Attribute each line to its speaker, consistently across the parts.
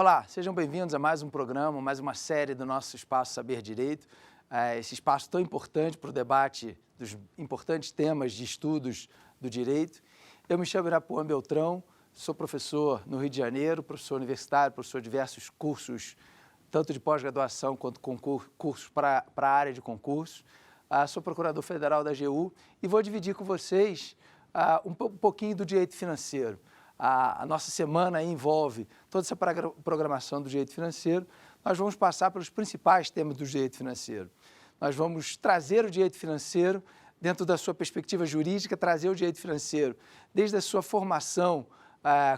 Speaker 1: Olá, sejam bem-vindos a mais um programa, mais uma série do nosso Espaço Saber Direito. Esse espaço tão importante para o debate dos importantes temas de estudos do direito. Eu me chamo Irapuan Beltrão, sou professor no Rio de Janeiro, professor universitário, professor de diversos cursos, tanto de pós-graduação quanto cursos para a área de concurso. Sou procurador federal da AGU e vou dividir com vocês um pouquinho do direito financeiro. A nossa semana aí envolve toda essa programação do direito financeiro. Nós vamos passar pelos principais temas do direito financeiro. Nós vamos trazer o direito financeiro dentro da sua perspectiva jurídica, trazer o direito financeiro desde a sua formação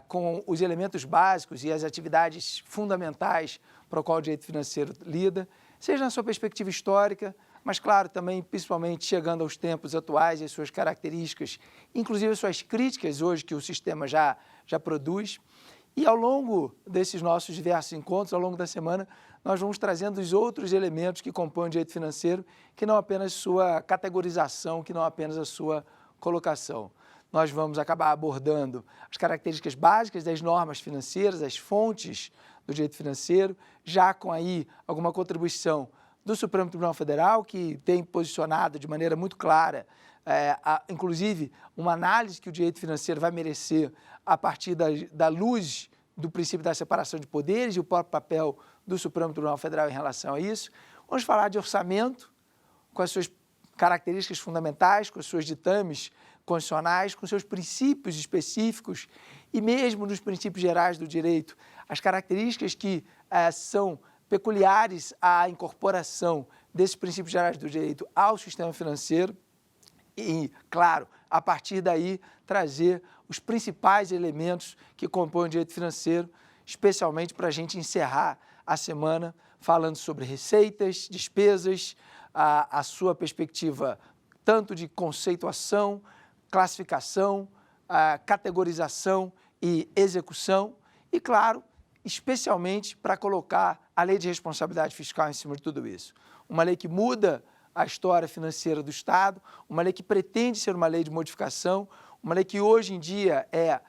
Speaker 1: com os elementos básicos e as atividades fundamentais para o qual o direito financeiro lida, seja na sua perspectiva histórica, mas, claro, também, principalmente, chegando aos tempos atuais e as suas características, inclusive as suas críticas hoje que o sistema já produz. E, ao longo desses nossos diversos encontros, ao longo da semana, nós vamos trazendo os outros elementos que compõem o direito financeiro, que não apenas sua categorização, que não apenas a sua colocação. Nós vamos acabar abordando as características básicas das normas financeiras, as fontes do direito financeiro, já com aí alguma contribuição do Supremo Tribunal Federal, que tem posicionado de maneira muito clara, inclusive, uma análise que o direito financeiro vai merecer a partir da luz do princípio da separação de poderes e o próprio papel do Supremo Tribunal Federal em relação a isso. Vamos falar de orçamento, com as suas características fundamentais, com os seus ditames constitucionais, com seus princípios específicos e mesmo nos princípios gerais do direito, as características que são peculiares à incorporação desses princípios gerais do direito ao sistema financeiro e, claro, a partir daí trazer os principais elementos que compõem o direito financeiro, especialmente para a gente encerrar a semana falando sobre receitas, despesas, a sua perspectiva tanto de conceituação, classificação, categorização e execução e, claro, especialmente para colocar a lei de responsabilidade fiscal em cima de tudo isso. Uma lei que muda a história financeira do Estado, uma lei que pretende ser uma lei de modificação, uma lei que hoje em dia é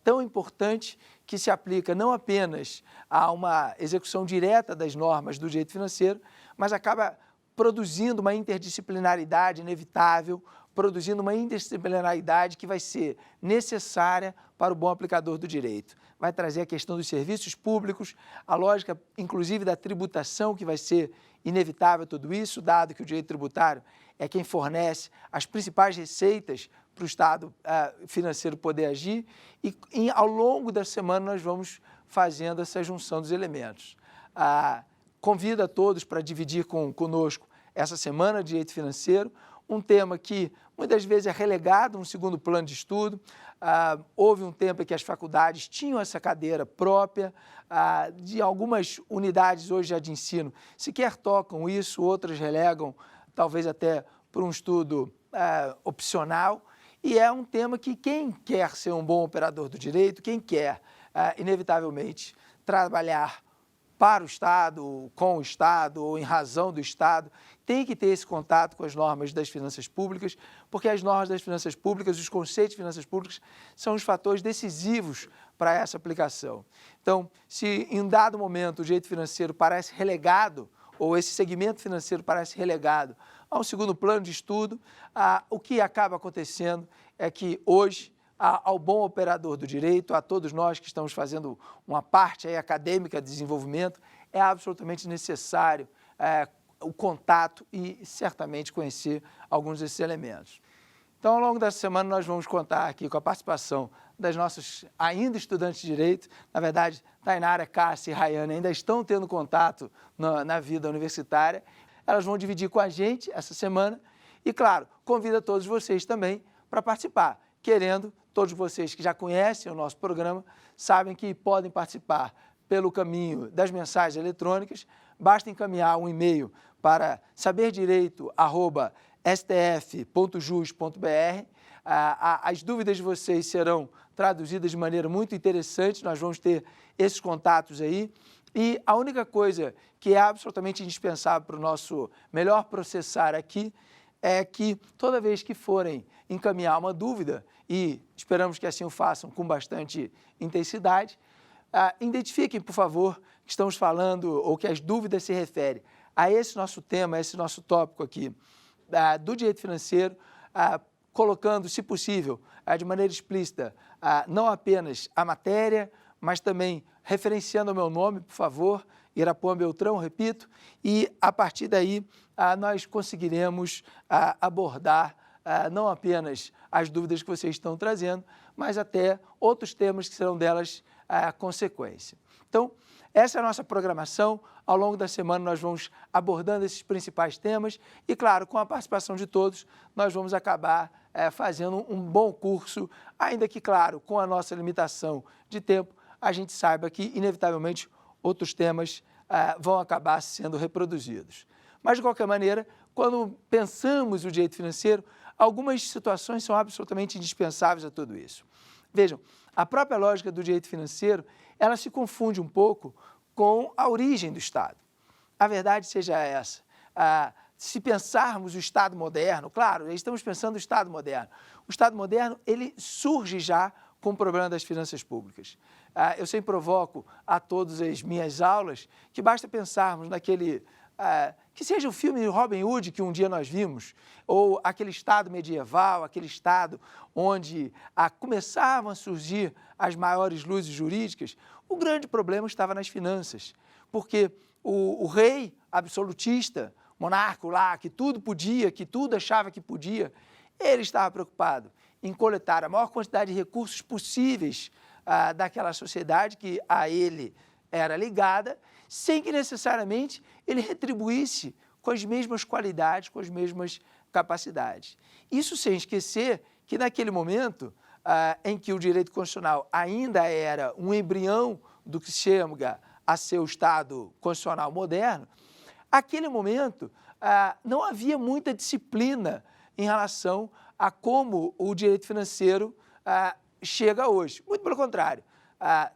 Speaker 1: tão importante que se aplica não apenas a uma execução direta das normas do direito financeiro, mas acaba produzindo uma interdisciplinaridade inevitável, produzindo uma interdisciplinaridade que vai ser necessária para o bom aplicador do direito. Vai trazer a questão dos serviços públicos, a lógica, inclusive, da tributação, que vai ser inevitável tudo isso, dado que o direito tributário é quem fornece as principais receitas para o Estado financeiro poder agir, e ao longo da semana nós vamos fazendo essa junção dos elementos. Convido a todos para dividir conosco essa semana de direito financeiro, um tema que muitas vezes é relegado a um segundo plano de estudo. Houve um tempo em que as faculdades tinham essa cadeira própria, de algumas unidades hoje já de ensino sequer tocam isso, outras relegam talvez até por um estudo opcional, e é um tema que quem quer ser um bom operador do direito, quem quer inevitavelmente trabalhar para o Estado, com o Estado ou em razão do Estado, tem que ter esse contato com as normas das finanças públicas, porque as normas das finanças públicas, os conceitos de finanças públicas, são os fatores decisivos para essa aplicação. Então, se em um dado momento o direito financeiro parece relegado, ou esse segmento financeiro parece relegado a um segundo plano de estudo, o que acaba acontecendo é que hoje, ao bom operador do direito, a todos nós que estamos fazendo uma parte aí acadêmica de desenvolvimento, é absolutamente necessário o contato e certamente conhecer alguns desses elementos. Então, ao longo dessa semana, nós vamos contar aqui com a participação das nossas ainda estudantes de direito. Na verdade, Tainara, Cássia e Rayane ainda estão tendo contato na vida universitária. Elas vão dividir com a gente essa semana e, claro, convido a todos vocês também para participar. Querendo, todos vocês que já conhecem o nosso programa, sabem que podem participar pelo caminho das mensagens eletrônicas. Basta encaminhar um e-mail para saberdireito@stf.jus.br. As dúvidas de vocês serão traduzidas de maneira muito interessante, nós vamos ter esses contatos aí. E a única coisa que é absolutamente indispensável para o nosso melhor processar aqui é que toda vez que forem encaminhar uma dúvida, e esperamos que assim o façam com bastante intensidade, identifiquem, por favor, que estamos falando ou que as dúvidas se referem a esse nosso tema, a esse nosso tópico aqui do direito financeiro, colocando, se possível, de maneira explícita, não apenas a matéria, mas também referenciando o meu nome, por favor, Irapuan Beltrão, repito, e a partir daí nós conseguiremos abordar não apenas as dúvidas que vocês estão trazendo, mas até outros temas que serão delas consequência. Então, essa é a nossa programação. Ao longo da semana nós vamos abordando esses principais temas e, claro, com a participação de todos, nós vamos acabar fazendo um bom curso, ainda que, claro, com a nossa limitação de tempo, a gente saiba que, inevitavelmente, outros temas vão acabar sendo reproduzidos. Mas, de qualquer maneira, quando pensamos o direito financeiro, algumas situações são absolutamente indispensáveis a tudo isso. Vejam, a própria lógica do direito financeiro, ela se confunde um pouco com a origem do Estado. A verdade seja essa. Se pensarmos o Estado moderno, claro, estamos pensando o Estado moderno. O Estado moderno, ele surge já com o problema das finanças públicas. Eu sempre provoco a todas as minhas aulas que basta pensarmos naquele... que seja o filme de Robin Hood que um dia nós vimos, ou aquele Estado medieval, aquele Estado onde começavam a surgir as maiores luzes jurídicas, o grande problema estava nas finanças, porque o rei absolutista, monarca lá, que tudo podia, que tudo achava que podia, ele estava preocupado em coletar a maior quantidade de recursos possíveis daquela sociedade que a ele era ligada, sem que necessariamente ele retribuísse com as mesmas qualidades, com as mesmas capacidades. Isso sem esquecer que naquele momento em que o direito constitucional ainda era um embrião do que chega a ser o Estado constitucional moderno, naquele momento não havia muita disciplina em relação a como o direito financeiro chega hoje. Muito pelo contrário.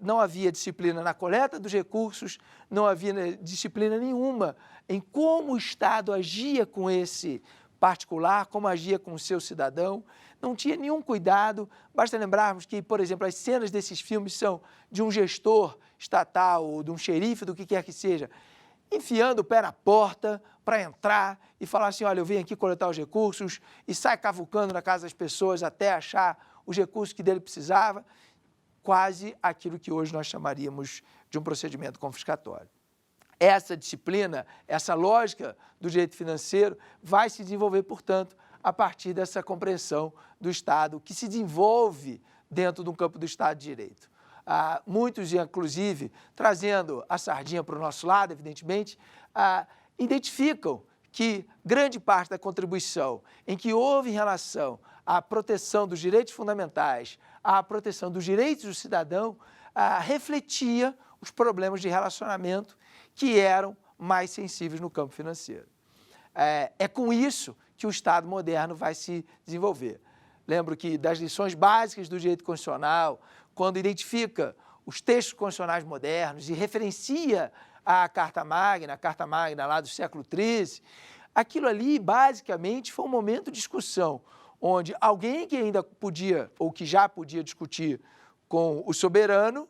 Speaker 1: Não havia disciplina na coleta dos recursos, não havia disciplina nenhuma em como o Estado agia com esse particular, como agia com o seu cidadão, não tinha nenhum cuidado. Basta lembrarmos que, por exemplo, as cenas desses filmes são de um gestor estatal, ou de um xerife, do que quer que seja, enfiando o pé na porta para entrar e falar assim, olha, eu vim aqui coletar os recursos, e sai cavucando na casa das pessoas até achar os recursos que dele precisava, quase aquilo que hoje nós chamaríamos de um procedimento confiscatório. Essa disciplina, essa lógica do direito financeiro vai se desenvolver, portanto, a partir dessa compreensão do Estado que se desenvolve dentro de um campo do Estado de Direito. Muitos, inclusive, trazendo a sardinha para o nosso lado, evidentemente, identificam que grande parte da contribuição em que houve em relação à proteção dos direitos fundamentais, à proteção dos direitos do cidadão, refletia os problemas de relacionamento que eram mais sensíveis no campo financeiro. É com isso que o Estado moderno vai se desenvolver. Lembro que das lições básicas do direito constitucional, quando identifica os textos constitucionais modernos e referencia a Carta Magna lá do século XIII, aquilo ali basicamente foi um momento de discussão, onde alguém que ainda podia, ou que já podia discutir com o soberano,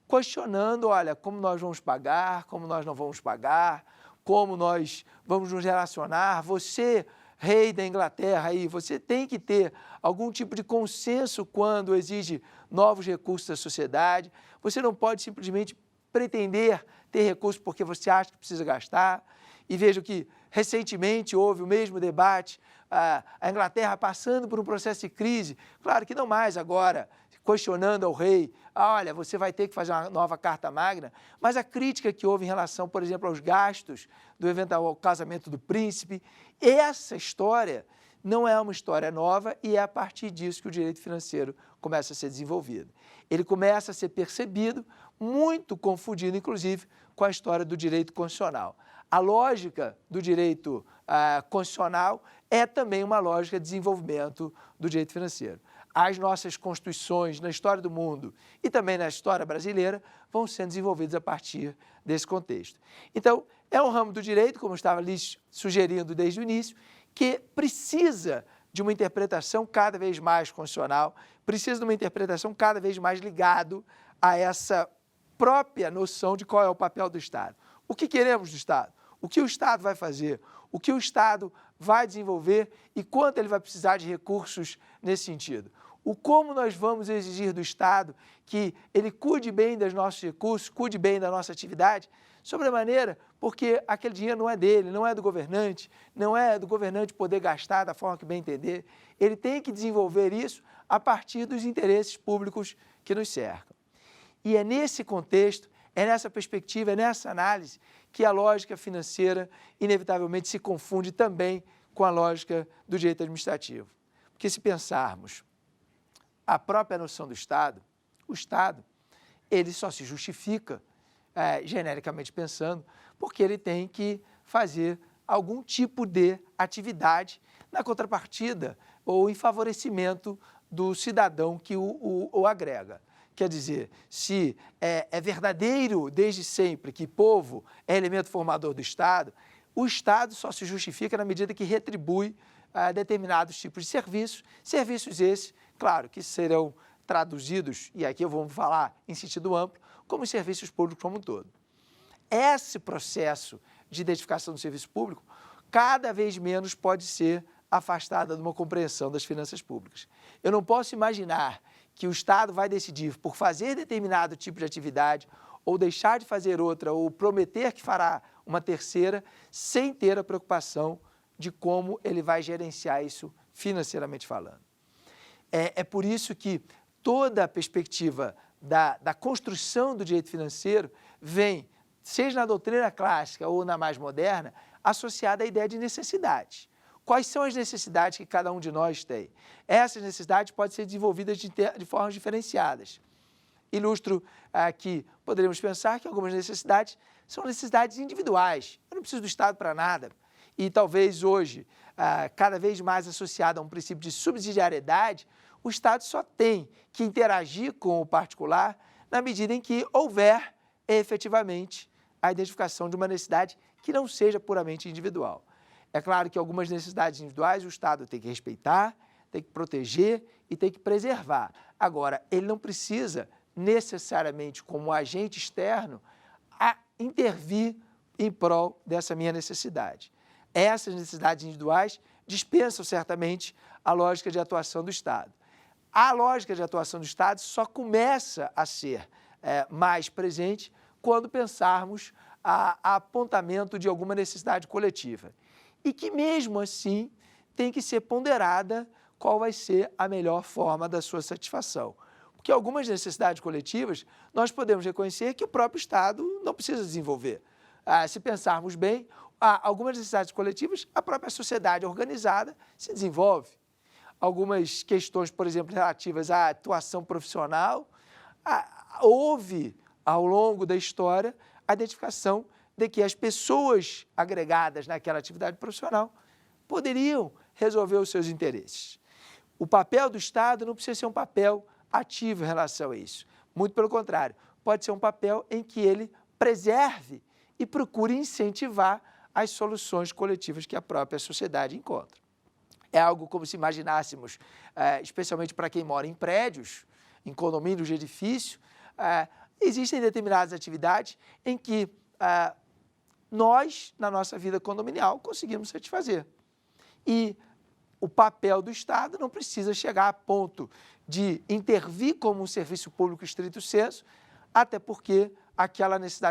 Speaker 1: questionando, olha, como nós vamos pagar, como nós não vamos pagar, como nós vamos nos relacionar. Você, rei da Inglaterra, aí, você tem que ter algum tipo de consenso quando exige novos recursos da sociedade. Você não pode simplesmente pretender ter recursos porque você acha que precisa gastar. E vejo que, recentemente, houve o mesmo debate, a Inglaterra passando por um processo de crise, claro que não mais agora, questionando ao rei, olha, você vai ter que fazer uma nova Carta Magna, mas a crítica que houve em relação, por exemplo, aos gastos do eventual casamento do príncipe, essa história não é uma história nova e é a partir disso que o direito financeiro começa a ser desenvolvido. Ele começa a ser percebido, muito confundido, inclusive, com a história do direito constitucional. A lógica do direito constitucional é também uma lógica de desenvolvimento do direito financeiro. As nossas constituições na história do mundo e também na história brasileira vão sendo desenvolvidas a partir desse contexto. Então, é um ramo do direito, como eu estava lhes sugerindo desde o início, que precisa de uma interpretação cada vez mais constitucional, precisa de uma interpretação cada vez mais ligado a essa própria noção de qual é o papel do Estado. O que queremos do Estado? O que o Estado vai fazer? O que o Estado vai desenvolver e quanto ele vai precisar de recursos nesse sentido? O como nós vamos exigir do Estado que ele cuide bem dos nossos recursos, cuide bem da nossa atividade, sobremaneira, porque aquele dinheiro não é dele, não é do governante, não é do governante poder gastar da forma que bem entender. Ele tem que desenvolver isso a partir dos interesses públicos que nos cercam. E é nesse contexto, é nessa perspectiva, é nessa análise que a lógica financeira inevitavelmente se confunde também com a lógica do direito administrativo. Porque se pensarmos a própria noção do Estado, o Estado, ele só se justifica, genericamente pensando, porque ele tem que fazer algum tipo de atividade na contrapartida ou em favorecimento do cidadão que o agrega. Quer dizer, se é verdadeiro desde sempre que povo é elemento formador do Estado, o Estado só se justifica na medida que retribui determinados tipos de serviços, serviços esses, claro, que serão traduzidos, e aqui eu vou falar em sentido amplo, como os serviços públicos como um todo. Esse processo de identificação do serviço público cada vez menos pode ser afastada de uma compreensão das finanças públicas. Eu não posso imaginar que o Estado vai decidir por fazer determinado tipo de atividade ou deixar de fazer outra ou prometer que fará uma terceira sem ter a preocupação de como ele vai gerenciar isso financeiramente falando. É por isso que toda a perspectiva da construção do direito financeiro vem, seja na doutrina clássica ou na mais moderna, associada à ideia de necessidade. Quais são as necessidades que cada um de nós tem? Essas necessidades podem ser desenvolvidas de formas diferenciadas. Ilustro que poderíamos pensar que algumas necessidades são necessidades individuais. Eu não preciso do Estado para nada. E talvez hoje, cada vez mais associado a um princípio de subsidiariedade, o Estado só tem que interagir com o particular na medida em que houver efetivamente a identificação de uma necessidade que não seja puramente individual. É claro que algumas necessidades individuais o Estado tem que respeitar, tem que proteger e tem que preservar. Agora, ele não precisa necessariamente, como agente externo, intervir em prol dessa minha necessidade. Essas necessidades individuais dispensam certamente a lógica de atuação do Estado. A lógica de atuação do Estado só começa a ser mais presente quando pensarmos a apontamento de alguma necessidade coletiva. E que, mesmo assim, tem que ser ponderada qual vai ser a melhor forma da sua satisfação. Porque algumas necessidades coletivas nós podemos reconhecer que o próprio Estado não precisa desenvolver. Se pensarmos bem, algumas necessidades coletivas a própria sociedade organizada se desenvolve. Algumas questões, por exemplo, relativas à atuação profissional, houve, ao longo da história, a identificação de que as pessoas agregadas naquela atividade profissional poderiam resolver os seus interesses. O papel do Estado não precisa ser um papel ativo em relação a isso. Muito pelo contrário, pode ser um papel em que ele preserve e procure incentivar as soluções coletivas que a própria sociedade encontra. É algo como se imaginássemos, especialmente para quem mora em prédios, em condomínios de edifício, existem determinadas atividades em que nós, na nossa vida condominial, conseguimos satisfazer. E o papel do Estado não precisa chegar a ponto de intervir como um serviço público estrito sensu, até porque aquela necessidade